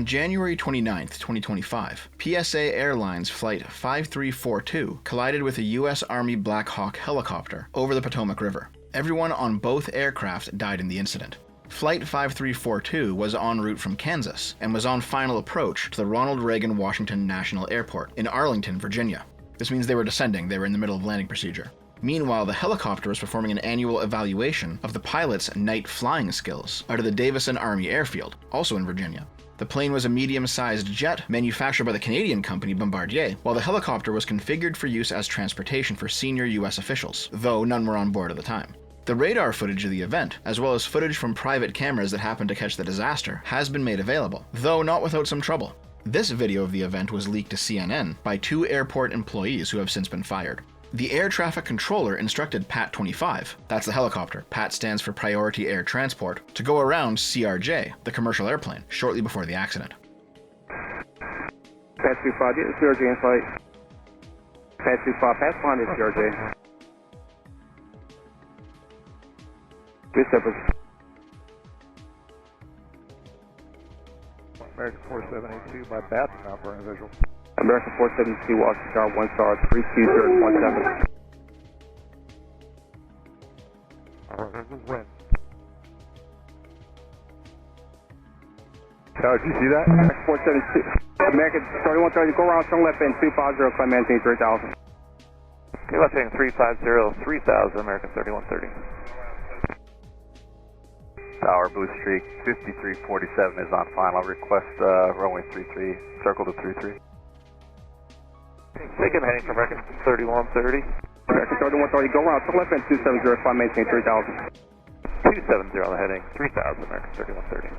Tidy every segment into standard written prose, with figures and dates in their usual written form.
On January 29, 2025, PSA Airlines Flight 5342 collided with a U.S. Army Black Hawk helicopter over the Potomac River. Everyone on both aircraft died in the incident. Flight 5342 was en route from Kansas and was on final approach to the Ronald Reagan Washington National Airport in Arlington, Virginia. This means they were descending, they were in the middle of landing procedure. Meanwhile, the helicopter was performing an annual evaluation of the pilot's night flying skills out of the Davison Army Airfield, also in Virginia. The plane was a medium-sized jet manufactured by the Canadian company Bombardier, while the helicopter was configured for use as transportation for senior U.S. officials, though none were on board at the time. The radar footage of the event, as well as footage from private cameras that happened to catch the disaster, has been made available, though not without some trouble. This video of the event was leaked to CNN by 2 airport employees who have since been fired. The air traffic controller instructed PAT-25, that's the helicopter, PAT stands for Priority Air Transport, to go around CRJ, the commercial airplane, shortly before the accident. PAT-25, get the CRJ in flight. PAT-25, pass behind the CRJ. Good separate. American 4782 by BAT, not burning visual. American 472, Washington Tower, 1 star, 32017. Alright, this is wind. Tower, did you see that? American 472, American 3130, go around, turn left end, 250, climb maintain 3000. Okay, left heading 350, 3000, American 3130. Tower, boost streak 5347 is on final. Request runway 33, circle to 33. Second heading for American 3130. American 3130, go around, turn left end, 270, climb maintain 3000. 270 on the heading, 3000, American 3130.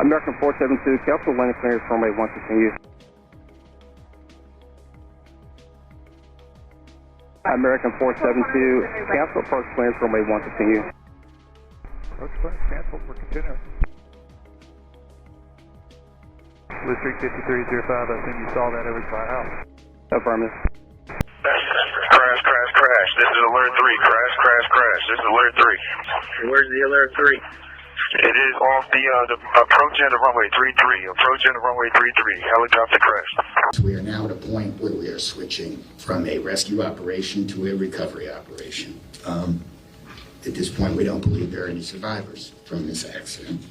American 472, cancel landing clearance runway 1 continue. American 472, cancel approach clearance runway 1 continue. Approach clearance canceled, we're continuing. Blue Streak 5305, I assume you saw that over by house. Affirmative. Crash. This is alert 3. Crash. This is alert 3. Where's the alert 3? It is off the approach end of runway 33. Approach end of runway 33. Helicopter crashed. We are now at a point where we are switching from a rescue operation to a recovery operation. At this point, we don't believe there are any survivors from this accident.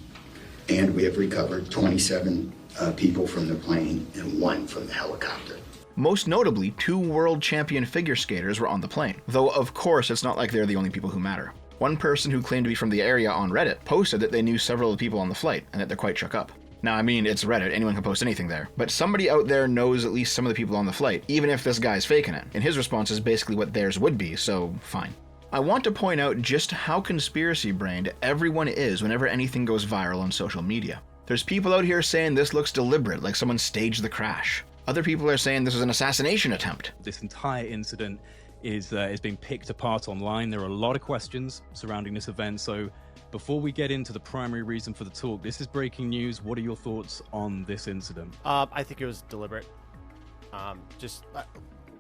And we have recovered 27 people from the plane and 1 from the helicopter. Most notably, 2 world champion figure skaters were on the plane, though of course it's not like they're the only people who matter. One person who claimed to be from the area on Reddit posted that they knew several of the people on the flight and that they're quite shook up. Now, I mean, it's Reddit, anyone can post anything there, but somebody out there knows at least some of the people on the flight, even if this guy's faking it, and his response is basically what theirs would be, so fine. I want to point out just how conspiracy-brained everyone is whenever anything goes viral on social media. There's people out here saying this looks deliberate, like someone staged the crash. Other people are saying this was an assassination attempt. This entire incident is being picked apart online. There are a lot of questions surrounding this event, so before we get into the primary reason for the talk, this is breaking news. What are your thoughts on this incident? I think it was deliberate.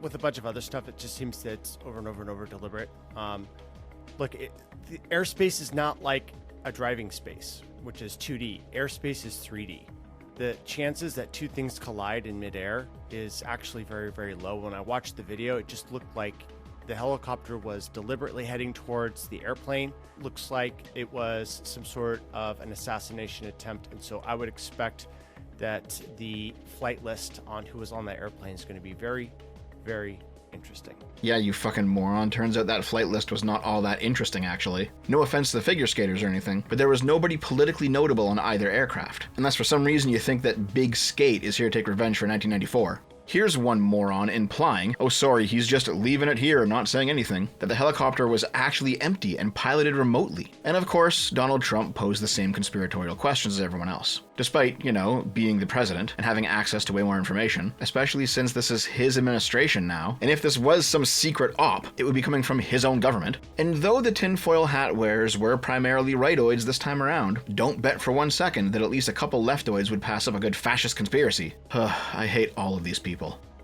With a bunch of other stuff, it just seems that it's over and over and over deliberate. Look, the airspace is not like a driving space, which is 2D. Airspace is 3D. The chances that 2 things collide in midair is actually very, very low. When I watched the video, it just looked like the helicopter was deliberately heading towards the airplane. Looks like it was some sort of an assassination attempt, and so I would expect that the flight list on who was on that airplane is going to be very, very interesting. Yeah, you fucking moron. Turns out that flight list was not all that interesting, actually. No offense to the figure skaters or anything, but there was nobody politically notable on either aircraft. Unless for some reason you think that Big Skate is here to take revenge for 1994. Here's one moron implying, oh sorry, he's just leaving it here, not saying anything, that the helicopter was actually empty and piloted remotely. And of course, Donald Trump posed the same conspiratorial questions as everyone else. Despite, being the president and having access to way more information, especially since this is his administration now, and if this was some secret op, it would be coming from his own government. And though the tinfoil hat wearers were primarily rightoids this time around, don't bet for 1 second that at least a couple leftoids would pass up a good fascist conspiracy. I hate all of these people.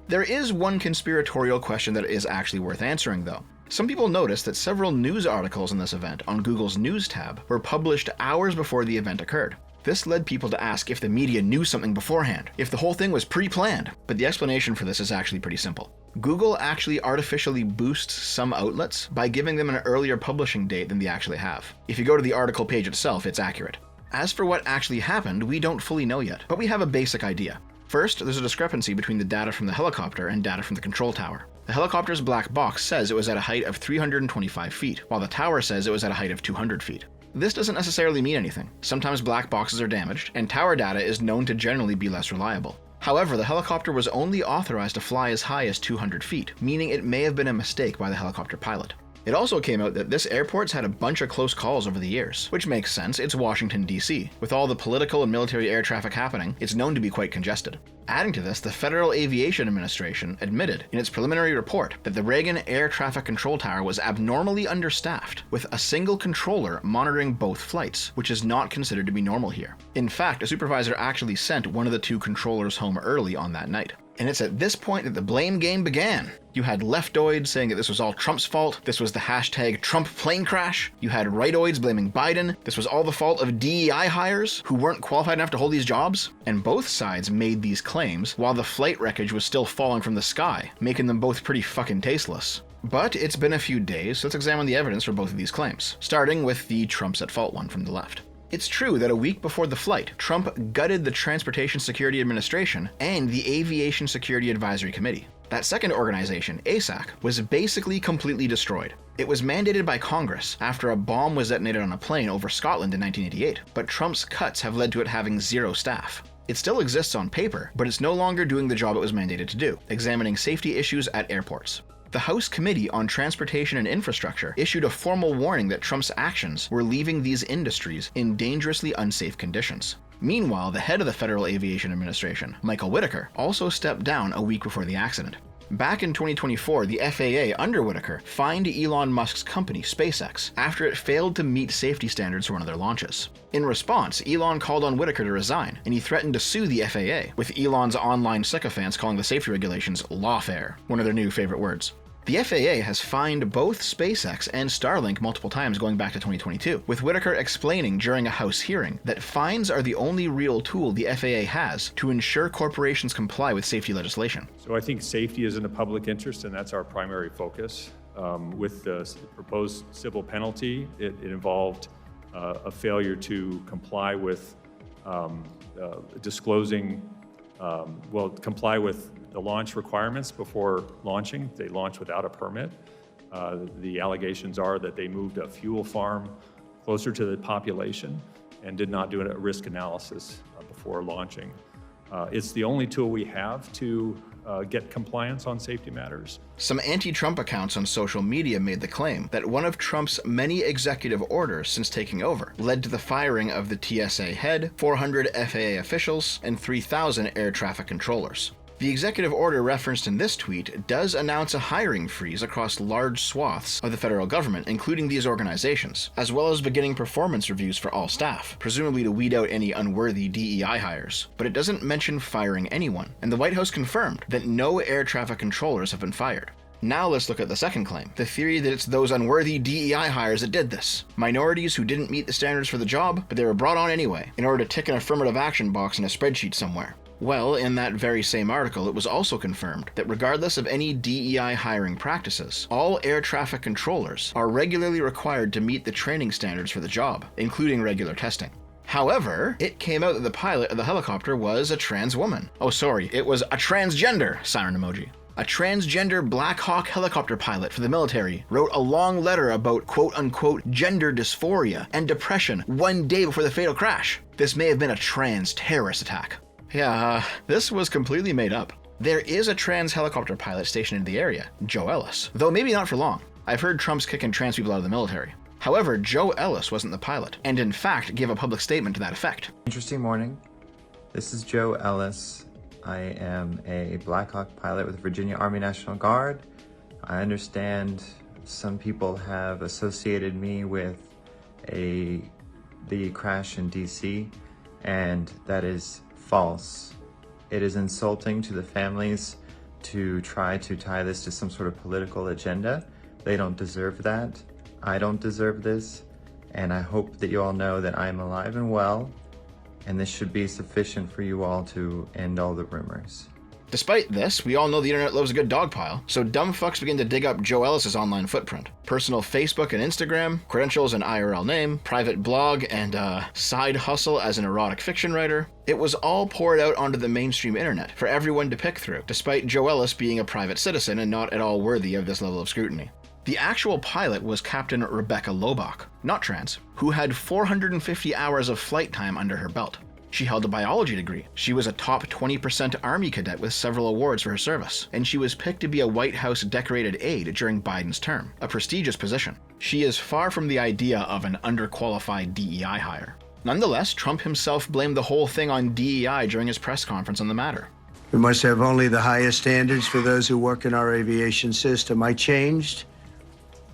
There is one conspiratorial question that is actually worth answering though. Some people noticed that several news articles in this event on Google's News tab were published hours before the event occurred. This led people to ask if the media knew something beforehand, if the whole thing was pre-planned. But the explanation for this is actually pretty simple. Google actually artificially boosts some outlets by giving them an earlier publishing date than they actually have. If you go to the article page itself, it's accurate. As for what actually happened, we don't fully know yet, but we have a basic idea. First, there's a discrepancy between the data from the helicopter and data from the control tower. The helicopter's black box says it was at a height of 325 feet, while the tower says it was at a height of 200 feet. This doesn't necessarily mean anything. Sometimes black boxes are damaged, and tower data is known to generally be less reliable. However, the helicopter was only authorized to fly as high as 200 feet, meaning it may have been a mistake by the helicopter pilot. It also came out that this airport's had a bunch of close calls over the years, which makes sense. It's Washington, D.C. With all the political and military air traffic happening, it's known to be quite congested. Adding to this, the Federal Aviation Administration admitted in its preliminary report that the Reagan Air Traffic Control Tower was abnormally understaffed, with a single controller monitoring both flights, which is not considered to be normal here. In fact, a supervisor actually sent one of the two controllers home early on that night. And it's at this point that the blame game began. You had leftoids saying that this was all Trump's fault. This was the hashtag Trump plane crash. You had rightoids blaming Biden. This was all the fault of DEI hires who weren't qualified enough to hold these jobs. And both sides made these claims while the flight wreckage was still falling from the sky, making them both pretty fucking tasteless. But it's been a few days, so let's examine the evidence for both of these claims, starting with the Trump's at fault one from the left. It's true that a week before the flight, Trump gutted the Transportation Security Administration and the Aviation Security Advisory Committee. That second organization, ASAC, was basically completely destroyed. It was mandated by Congress after a bomb was detonated on a plane over Scotland in 1988, but Trump's cuts have led to it having zero staff. It still exists on paper, but it's no longer doing the job it was mandated to do, examining safety issues at airports. The House Committee on Transportation and Infrastructure issued a formal warning that Trump's actions were leaving these industries in dangerously unsafe conditions. Meanwhile, the head of the Federal Aviation Administration, Michael Whitaker, also stepped down a week before the accident. Back in 2024, the FAA under Whitaker fined Elon Musk's company, SpaceX, after it failed to meet safety standards for one of their launches. In response, Elon called on Whitaker to resign, and he threatened to sue the FAA, with Elon's online sycophants calling the safety regulations lawfare, one of their new favorite words. The FAA has fined both SpaceX and Starlink multiple times going back to 2022, with Whitaker explaining during a House hearing that fines are the only real tool the FAA has to ensure corporations comply with safety legislation. So I think safety is in the public interest, and that's our primary focus. With the proposed civil penalty, it involved a failure to comply with comply with the launch requirements before launching. They launched without a permit. The allegations are that they moved a fuel farm closer to the population and did not do a risk analysis before launching. It's the only tool we have to get compliance on safety matters. Some anti-Trump accounts on social media made the claim that one of Trump's many executive orders since taking over led to the firing of the TSA head, 400 FAA officials, and 3,000 air traffic controllers. The executive order referenced in this tweet does announce a hiring freeze across large swaths of the federal government, including these organizations, as well as beginning performance reviews for all staff, presumably to weed out any unworthy DEI hires. But it doesn't mention firing anyone, and the White House confirmed that no air traffic controllers have been fired. Now let's look at the second claim, the theory that it's those unworthy DEI hires that did this. Minorities who didn't meet the standards for the job, but they were brought on anyway, in order to tick an affirmative action box in a spreadsheet somewhere. Well, in that very same article, it was also confirmed that regardless of any DEI hiring practices, all air traffic controllers are regularly required to meet the training standards for the job, including regular testing. However, it came out that the pilot of the helicopter was a trans woman. Oh, sorry, it was a transgender siren emoji. A transgender Black Hawk helicopter pilot for the military wrote a long letter about quote-unquote gender dysphoria and depression 1 day before the fatal crash. This may have been a trans terrorist attack. Yeah, this was completely made up. There is a trans helicopter pilot stationed in the area, Joe Ellis, though maybe not for long. I've heard Trump's kicking trans people out of the military. However, Joe Ellis wasn't the pilot, and in fact gave a public statement to that effect. Interesting morning. This is Joe Ellis. I am a Black Hawk pilot with the Virginia Army National Guard. I understand some people have associated me with the crash in DC, and that is false. It is insulting to the families to try to tie this to some sort of political agenda. They don't deserve that. I don't deserve this. And I hope that you all know that I'm alive and well, and this should be sufficient for you all to end all the rumors. Despite this, we all know the internet loves a good dogpile, so dumb fucks begin to dig up Joe Ellis's online footprint. Personal Facebook and Instagram, credentials and IRL name, private blog, and side hustle as an erotic fiction writer. It was all poured out onto the mainstream internet for everyone to pick through, despite Joe Ellis being a private citizen and not at all worthy of this level of scrutiny. The actual pilot was Captain Rebecca Lobach, not trans, who had 450 hours of flight time under her belt. She held a biology degree. She was a top 20% Army cadet with several awards for her service, and she was picked to be a White House decorated aide during Biden's term, a prestigious position. She is far from the idea of an underqualified DEI hire. Nonetheless, Trump himself blamed the whole thing on DEI during his press conference on the matter. We must have only the highest standards for those who work in our aviation system. I changed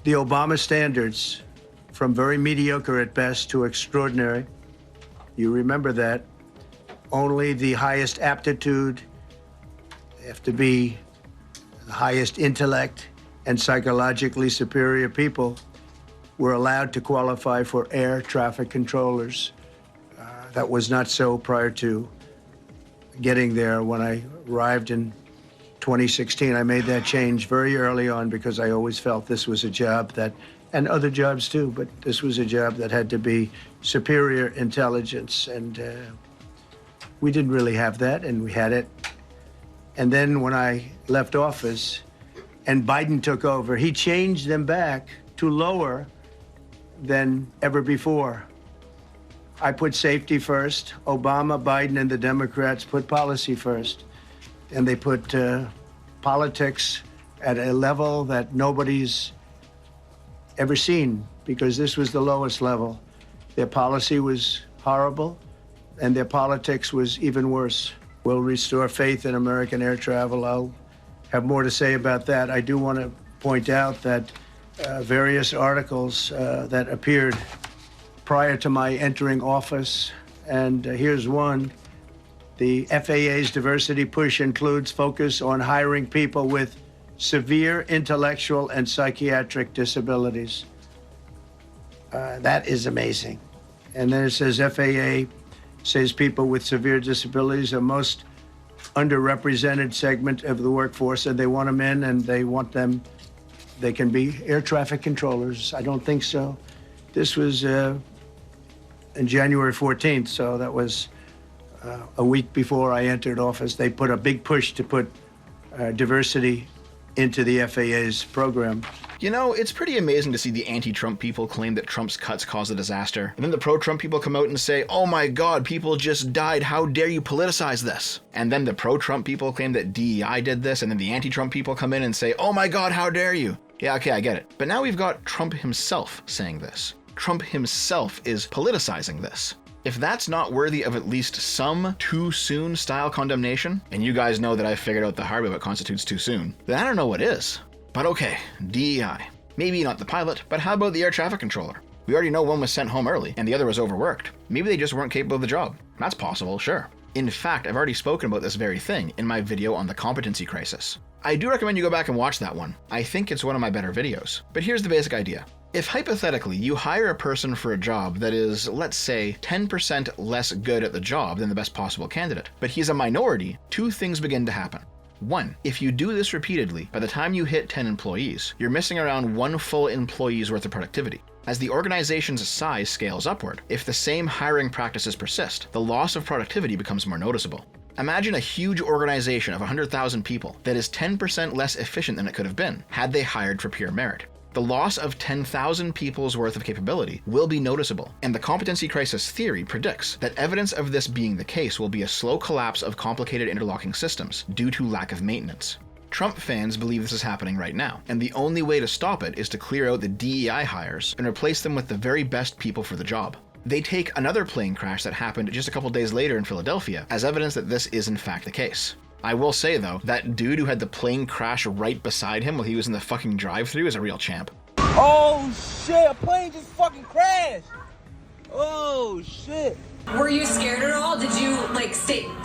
the Obama standards from very mediocre at best to extraordinary. You remember that. Only the highest aptitude, they have to be the highest intellect and psychologically superior people were allowed to qualify for air traffic controllers. That was not so prior to getting there. When I arrived in 2016, I made that change very early on because I always felt this was a job that, and other jobs too, but this was a job that had to be superior intelligence, and we didn't really have that, and we had it. And then when I left office and Biden took over, he changed them back to lower than ever before. I put safety first. Obama, Biden, and the Democrats put policy first. And they put politics at a level that nobody's ever seen, because this was the lowest level. Their policy was horrible, and their politics was even worse. We'll restore faith in American air travel. I'll have more to say about that. I do want to point out that various articles that appeared prior to my entering office, and here's one. The FAA's diversity push includes focus on hiring people with severe intellectual and psychiatric disabilities. That is amazing. And then it says FAA says people with severe disabilities are most underrepresented segment of the workforce, and they want them in, and they want them, they can be air traffic controllers. I don't think so. This was in January 14th, so that was a week before I entered office. They put a big push to put diversity into the FAA's program. You know, it's pretty amazing to see the anti-Trump people claim that Trump's cuts caused a disaster, and then the pro-Trump people come out and say, oh my god, people just died, how dare you politicize this? And then the pro-Trump people claim that DEI did this, and then the anti-Trump people come in and say, oh my god, how dare you? Yeah, okay, I get it. But now we've got Trump himself saying this. Trump himself is politicizing this. If that's not worthy of at least some too soon style condemnation, and you guys know that I figured out the hard way what constitutes too soon, then I don't know what is. But okay, DEI. Maybe not the pilot, but how about the air traffic controller? We already know one was sent home early and the other was overworked. Maybe they just weren't capable of the job. That's possible, sure. In fact, I've already spoken about this very thing in my video on the competency crisis. I do recommend you go back and watch that one. I think it's one of my better videos. But here's the basic idea. If hypothetically you hire a person for a job that is, let's say, 10% less good at the job than the best possible candidate, but he's a minority, two things begin to happen. One, if you do this repeatedly, by the time you hit 10 employees, you're missing around one full employee's worth of productivity. As the organization's size scales upward, if the same hiring practices persist, the loss of productivity becomes more noticeable. Imagine a huge organization of 100,000 people that is 10% less efficient than it could have been had they hired for pure merit. The loss of 10,000 people's worth of capability will be noticeable, and the competency crisis theory predicts that evidence of this being the case will be a slow collapse of complicated interlocking systems due to lack of maintenance. Trump fans believe this is happening right now, and the only way to stop it is to clear out the DEI hires and replace them with the very best people for the job. They take another plane crash that happened just a couple days later in Philadelphia as evidence that this is in fact the case. I will say though, that dude who had the plane crash right beside him while he was in the fucking drive-thru is a real champ. Oh shit, a plane just fucking crashed! Oh shit! Were you scared at all? Did you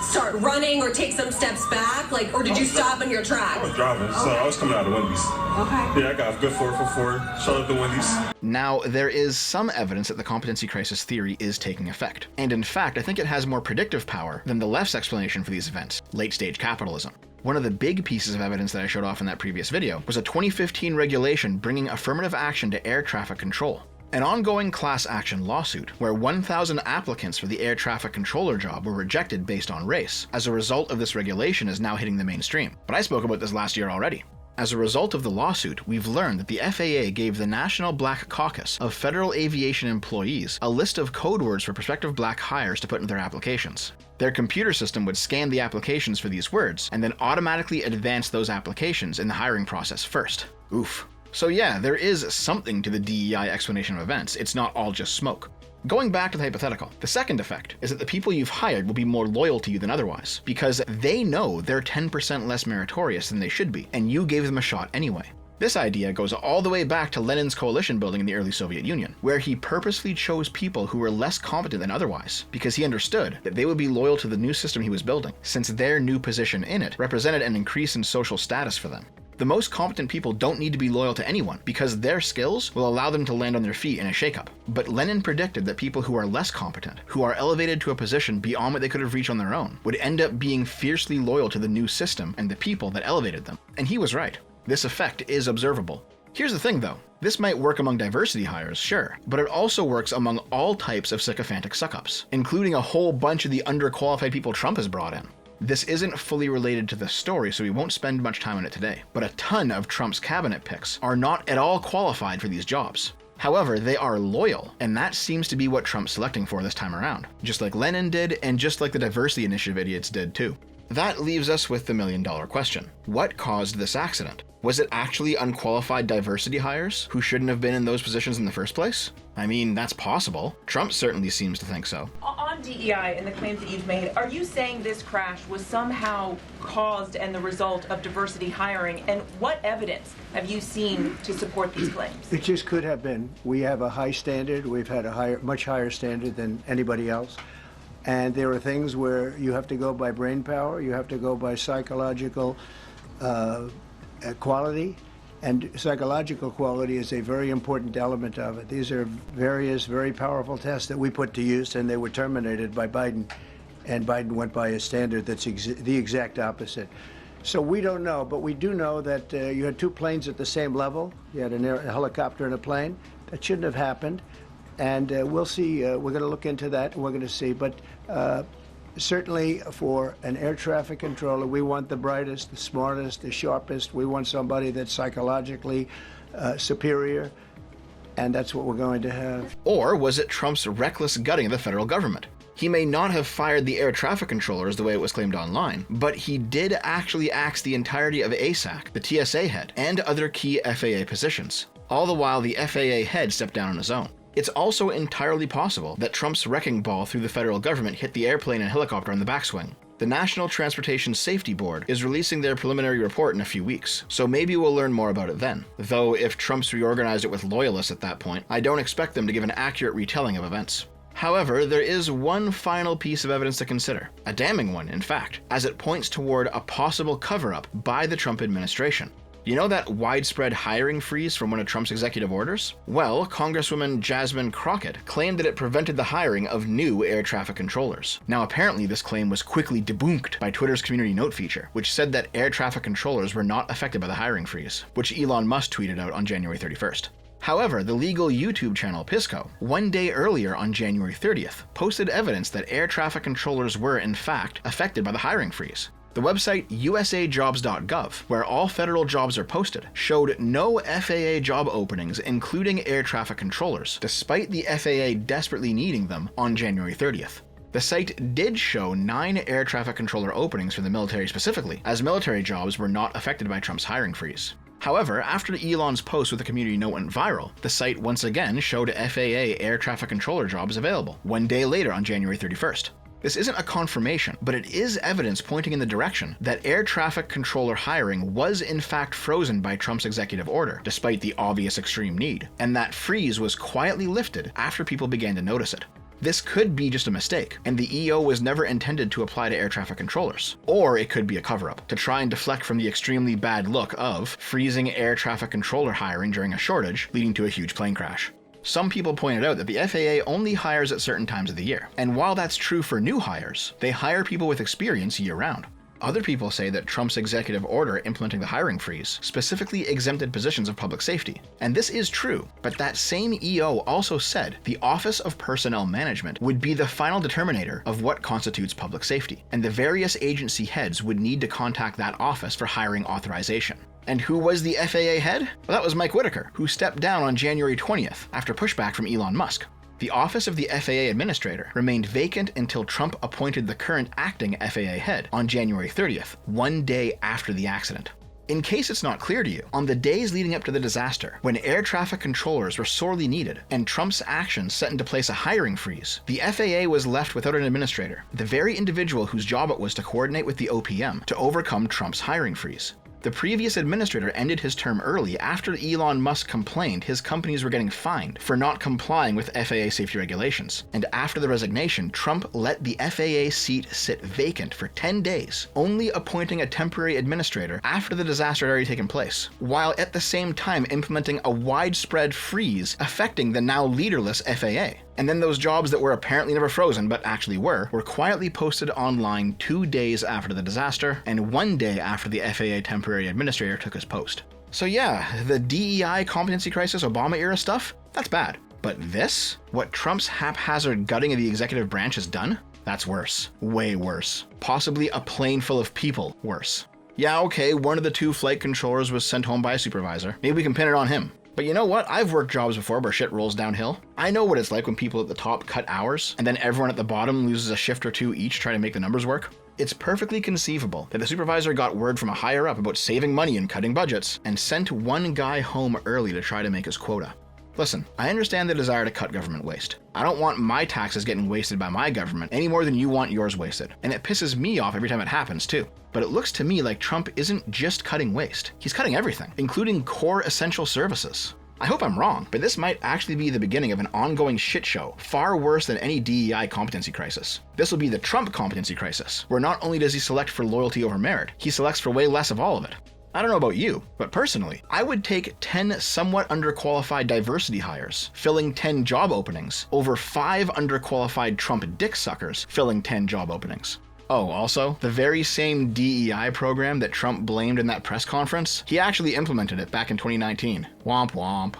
start running or take some steps back? Or did you stop in your track? I was driving, so I was coming out of Wendy's. Okay. Yeah, I got a good 444. Shout out to Wendy's. Now, there is some evidence that the competency crisis theory is taking effect. And in fact, I think it has more predictive power than the left's explanation for these events, late-stage capitalism. One of the big pieces of evidence that I showed off in that previous video was a 2015 regulation bringing affirmative action to air traffic control. An ongoing class action lawsuit where 1,000 applicants for the air traffic controller job were rejected based on race as a result of this regulation is now hitting the mainstream. But I spoke about this last year already. As a result of the lawsuit, we've learned that the FAA gave the National Black Caucus of federal aviation employees a list of code words for prospective black hires to put in their applications. Their computer system would scan the applications for these words and then automatically advance those applications in the hiring process first. Oof. So yeah, there is something to the DEI explanation of events. It's not all just smoke. Going back to the hypothetical, the second effect is that the people you've hired will be more loyal to you than otherwise, because they know they're 10% less meritorious than they should be, and you gave them a shot anyway. This idea goes all the way back to Lenin's coalition building in the early Soviet Union, where he purposely chose people who were less competent than otherwise, because he understood that they would be loyal to the new system he was building, since their new position in it represented an increase in social status for them. The most competent people don't need to be loyal to anyone because their skills will allow them to land on their feet in a shakeup. But Lenin predicted that people who are less competent, who are elevated to a position beyond what they could have reached on their own, would end up being fiercely loyal to the new system and the people that elevated them. And he was right. This effect is observable. Here's the thing though, this might work among diversity hires, sure, but it also works among all types of sycophantic suck-ups, including a whole bunch of the underqualified people Trump has brought in. This isn't fully related to the story, so we won't spend much time on it today, but a ton of Trump's cabinet picks are not at all qualified for these jobs. However, they are loyal, and that seems to be what Trump's selecting for this time around, just like Lenin did, and just like the diversity initiative idiots did too. That leaves us with the million-dollar question. What caused this accident? Was it actually unqualified diversity hires who shouldn't have been in those positions in the first place? I mean, that's possible. Trump certainly seems to think so. On DEI and the claims that you've made, are you saying this crash was somehow caused and the result of diversity hiring? And what evidence have you seen to support these claims? It just could have been. We have a high standard. We've had a much higher standard than anybody else. And there are things where you have to go by brain power, you have to go by psychological quality, and psychological quality is a very important element of it. These are various very powerful tests that we put to use, and they were terminated by Biden, and Biden went by a standard that's the exact opposite. So we don't know, but we do know that you had two planes at the same level. You had a helicopter and a plane. That shouldn't have happened. And we'll see. We're going to look into that, and we're going to see. But certainly for an air traffic controller, we want the brightest, the smartest, the sharpest. We want somebody that's psychologically superior, and that's what we're going to have. Or was it Trump's reckless gutting of the federal government? He may not have fired the air traffic controllers the way it was claimed online, but he did actually axe the entirety of ASAC, the TSA head, and other key FAA positions. All the while the FAA head stepped down on his own. It's also entirely possible that Trump's wrecking ball through the federal government hit the airplane and helicopter on the backswing. The National Transportation Safety Board is releasing their preliminary report in a few weeks, so maybe we'll learn more about it then. Though if Trump's reorganized it with loyalists at that point, I don't expect them to give an accurate retelling of events. However, there is one final piece of evidence to consider, a damning one in fact, as it points toward a possible cover-up by the Trump administration. You know that widespread hiring freeze from one of Trump's executive orders? Well, Congresswoman Jasmine Crockett claimed that it prevented the hiring of new air traffic controllers. Now apparently this claim was quickly debunked by Twitter's community note feature, which said that air traffic controllers were not affected by the hiring freeze, which Elon Musk tweeted out on January 31st. However, the legal YouTube channel Pisco, one day earlier on January 30th, posted evidence that air traffic controllers were in fact affected by the hiring freeze. The website usajobs.gov, where all federal jobs are posted, showed no FAA job openings including air traffic controllers, despite the FAA desperately needing them on January 30th. The site did show 9 air traffic controller openings for the military specifically, as military jobs were not affected by Trump's hiring freeze. However, after Elon's post with the community note went viral, the site once again showed FAA air traffic controller jobs available, one day later on January 31st. This isn't a confirmation, but it is evidence pointing in the direction that air traffic controller hiring was in fact frozen by Trump's executive order, despite the obvious extreme need, and that freeze was quietly lifted after people began to notice it. This could be just a mistake, and the EO was never intended to apply to air traffic controllers. Or it could be a cover-up, to try and deflect from the extremely bad look of freezing air traffic controller hiring during a shortage, leading to a huge plane crash. Some people pointed out that the FAA only hires at certain times of the year, and while that's true for new hires, they hire people with experience year-round. Other people say that Trump's executive order implementing the hiring freeze specifically exempted positions of public safety. And this is true, but that same EO also said the Office of Personnel Management would be the final determinator of what constitutes public safety, and the various agency heads would need to contact that office for hiring authorization. And who was the FAA head? Well, that was Mike Whitaker, who stepped down on January 20th after pushback from Elon Musk. The office of the FAA administrator remained vacant until Trump appointed the current acting FAA head on January 30th, 1 day after the accident. In case it's not clear to you, on the days leading up to the disaster, when air traffic controllers were sorely needed and Trump's actions set into place a hiring freeze, the FAA was left without an administrator, the very individual whose job it was to coordinate with the OPM to overcome Trump's hiring freeze. The previous administrator ended his term early after Elon Musk complained his companies were getting fined for not complying with FAA safety regulations. And after the resignation, Trump let the FAA seat sit vacant for 10 days, only appointing a temporary administrator after the disaster had already taken place, while at the same time implementing a widespread freeze affecting the now leaderless FAA. And then those jobs that were apparently never frozen, but actually were quietly posted online 2 days after the disaster, and 1 day after the FAA temporary administrator took his post. So yeah, the DEI competency crisis Obama-era stuff, that's bad. But this? What Trump's haphazard gutting of the executive branch has done? That's worse. Way worse. Possibly a plane full of people worse. Yeah, okay, one of the 2 flight controllers was sent home by a supervisor. Maybe we can pin it on him. But you know what? I've worked jobs before where shit rolls downhill. I know what it's like when people at the top cut hours, and then everyone at the bottom loses a shift or 2 each trying to make the numbers work. It's perfectly conceivable that the supervisor got word from a higher up about saving money and cutting budgets, and sent one guy home early to try to make his quota. Listen, I understand the desire to cut government waste. I don't want my taxes getting wasted by my government any more than you want yours wasted, and it pisses me off every time it happens too. But it looks to me like Trump isn't just cutting waste, he's cutting everything, including core essential services. I hope I'm wrong, but this might actually be the beginning of an ongoing shit show, far worse than any DEI competency crisis. This will be the Trump competency crisis, where not only does he select for loyalty over merit, he selects for way less of all of it. I don't know about you, but personally, I would take 10 somewhat underqualified diversity hires filling 10 job openings over 5 underqualified Trump dick suckers filling 10 job openings. Oh, also, the very same DEI program that Trump blamed in that press conference, he actually implemented it back in 2019. Womp womp.